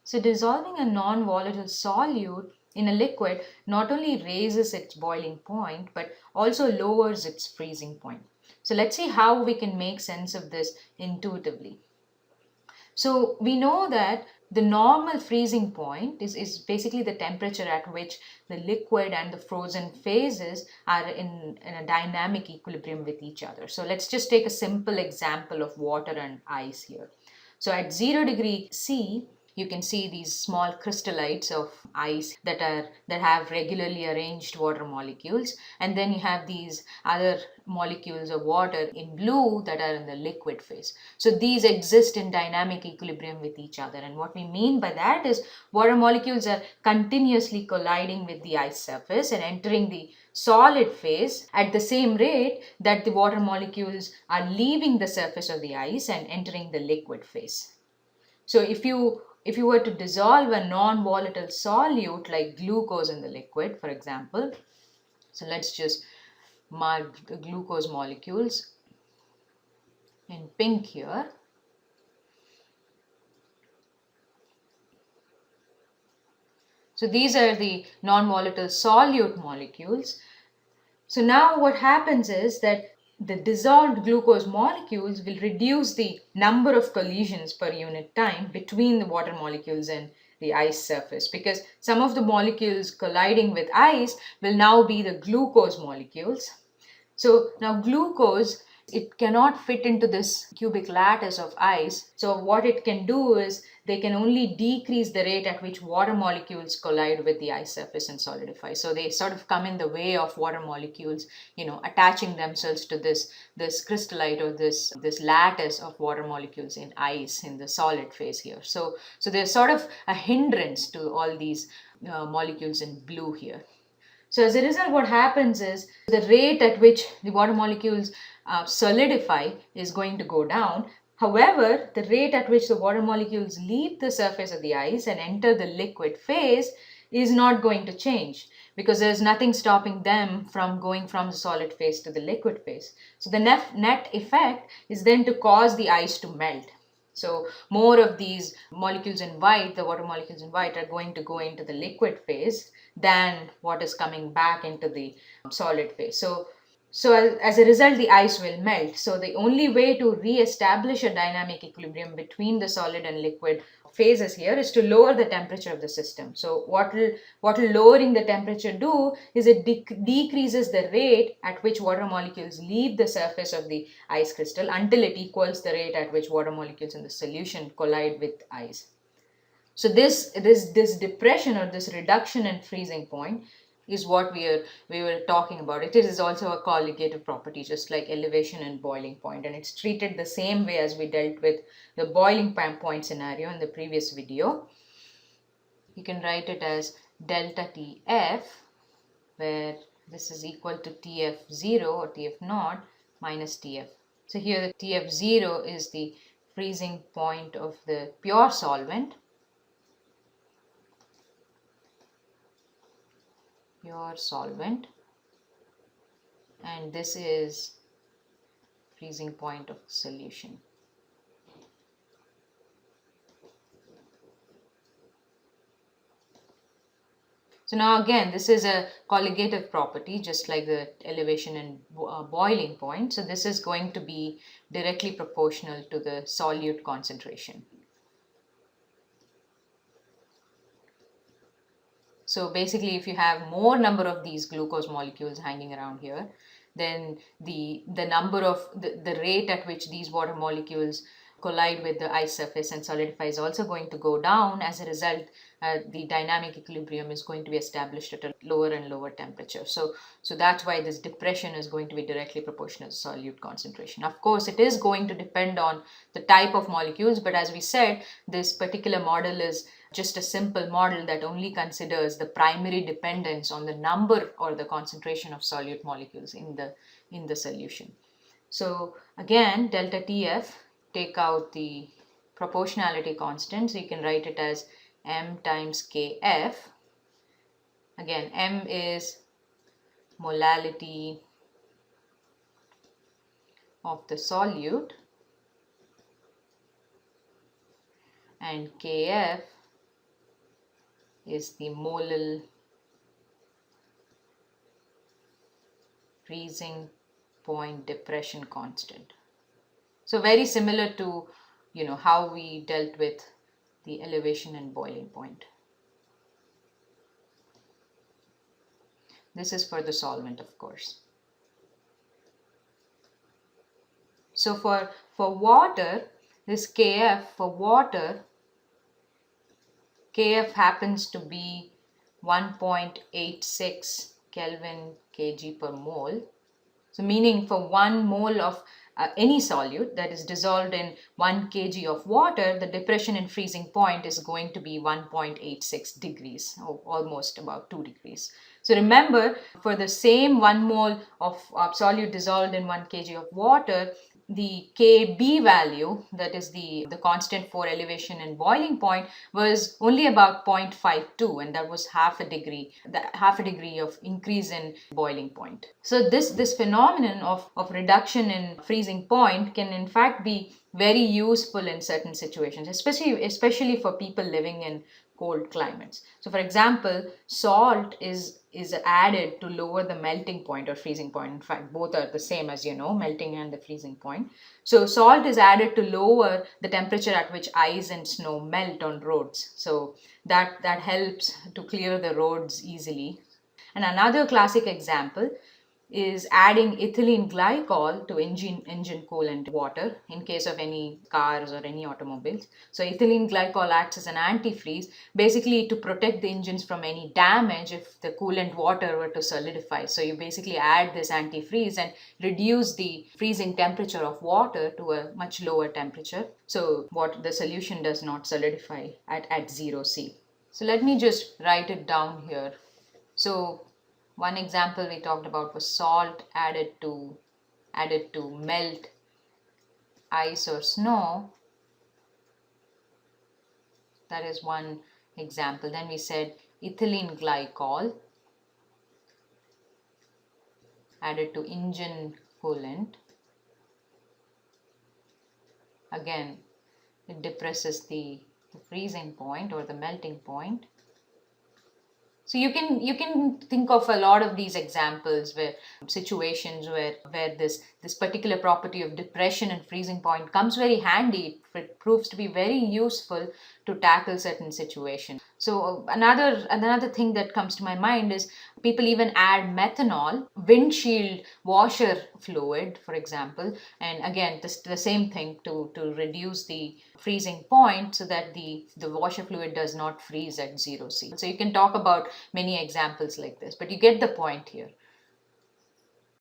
So dissolving a non-volatile solute in a liquid not only raises its boiling point but also lowers its freezing point. So let's see how we can make sense of this intuitively. So we know that the normal freezing point is basically the temperature at which the liquid and the frozen phases are in a dynamic equilibrium with each other. So let's just take a simple example of water and ice here. So at 0 degree C, you can see these small crystallites of ice that have regularly arranged water molecules, and then you have these other molecules of water in blue that are in the liquid phase. So these exist in dynamic equilibrium with each other, and what we mean by that is water molecules are continuously colliding with the ice surface and entering the solid phase at the same rate that the water molecules are leaving the surface of the ice and entering the liquid phase. So if you were to dissolve a non-volatile solute like glucose in the liquid, for example, so let's just mark the glucose molecules in pink here. So these are the non-volatile solute molecules. So now what happens is that the dissolved glucose molecules will reduce the number of collisions per unit time between the water molecules and the ice surface, because some of the molecules colliding with ice will now be the glucose molecules. So now glucose, it cannot fit into this cubic lattice of ice. So what it can do is they can only decrease the rate at which water molecules collide with the ice surface and solidify. So they sort of come in the way of water molecules, attaching themselves to this crystallite or this lattice of water molecules in ice in the solid phase here. So they're sort of a hindrance to all these molecules in blue here. So as a result, what happens is the rate at which the water molecules solidify is going to go down. However, the rate at which the water molecules leave the surface of the ice and enter the liquid phase is not going to change, because there's nothing stopping them from going from the solid phase to the liquid phase. So the net effect is then to cause the ice to melt. So more of these molecules in white, the water molecules in white, are going to go into the liquid phase than what is coming back into the solid phase. So as a result, the ice will melt. So the only way to re-establish a dynamic equilibrium between the solid and liquid phases here is to lower the temperature of the system. So what will lowering the temperature do is it decreases the rate at which water molecules leave the surface of the ice crystal until it equals the rate at which water molecules in the solution collide with ice. So this depression or this reduction in freezing point is what we were talking about. It is also a colligative property, just like elevation and boiling point, and it's treated the same way as we dealt with the boiling point scenario in the previous video. You can write it as delta Tf, where this is equal to Tf0 or Tf0 minus Tf. So here the Tf0 is the freezing point of the pure solvent, and this is freezing point of solution. So now again, this is a colligative property, just like the elevation and boiling point. So this is going to be directly proportional to the solute concentration. So basically, if you have more number of these glucose molecules hanging around here, then the number of the rate at which these water molecules collide with the ice surface and solidify is also going to go down. As a result, the dynamic equilibrium is going to be established at a lower and lower temperature. So that's why this depression is going to be directly proportional to solute concentration. Of course, it is going to depend on the type of molecules, but as we said, this particular model is just a simple model that only considers the primary dependence on the number or the concentration of solute molecules in the solution. So again, delta Tf, take out the proportionality constant, so you can write it as m times Kf. Again, m is molality of the solute and Kf is the molal freezing point depression constant. So very similar to, how we dealt with the elevation and boiling point. This is for the solvent, of course. So for water, this Kf for water, Kf happens to be 1.86 Kelvin kg per mole. So meaning for 1 mole of any solute that is dissolved in 1 kg of water, the depression and freezing point is going to be 1.86 degrees, or almost about 2 degrees. So remember, for the same 1 mole of solute dissolved in 1 kg of water, the Kb value, that is the constant for elevation and boiling point, was only about 0.52, and that was half a degree of increase in boiling point. So this phenomenon of reduction in freezing point can in fact be very useful in certain situations, especially for people living in cold climates. So for example, salt is added to lower the melting point or freezing point. In fact, both are the same, as you know, melting and the freezing point. So salt is added to lower the temperature at which ice and snow melt on roads. So that helps to clear the roads easily. And another classic example is adding ethylene glycol to engine coolant water in case of any cars or any automobiles. So ethylene glycol acts as an antifreeze, basically to protect the engines from any damage if the coolant water were to solidify. So you basically add this antifreeze and reduce the freezing temperature of water to a much lower temperature. So the solution does not solidify at 0 C. So let me just write it down here. So one example we talked about was salt added to melt ice or snow. That is one example. Then we said ethylene glycol added to engine coolant. Again, it depresses the freezing point or the melting point. So you can think of a lot of these examples where situations where this particular property of depression and freezing point comes very handy. It proves to be very useful to tackle certain situations. So another thing that comes to my mind is people even add methanol, windshield washer fluid, for example, and again the same thing to reduce the freezing point so that the washer fluid does not freeze at 0 C. So you can talk about many examples like this, but you get the point here.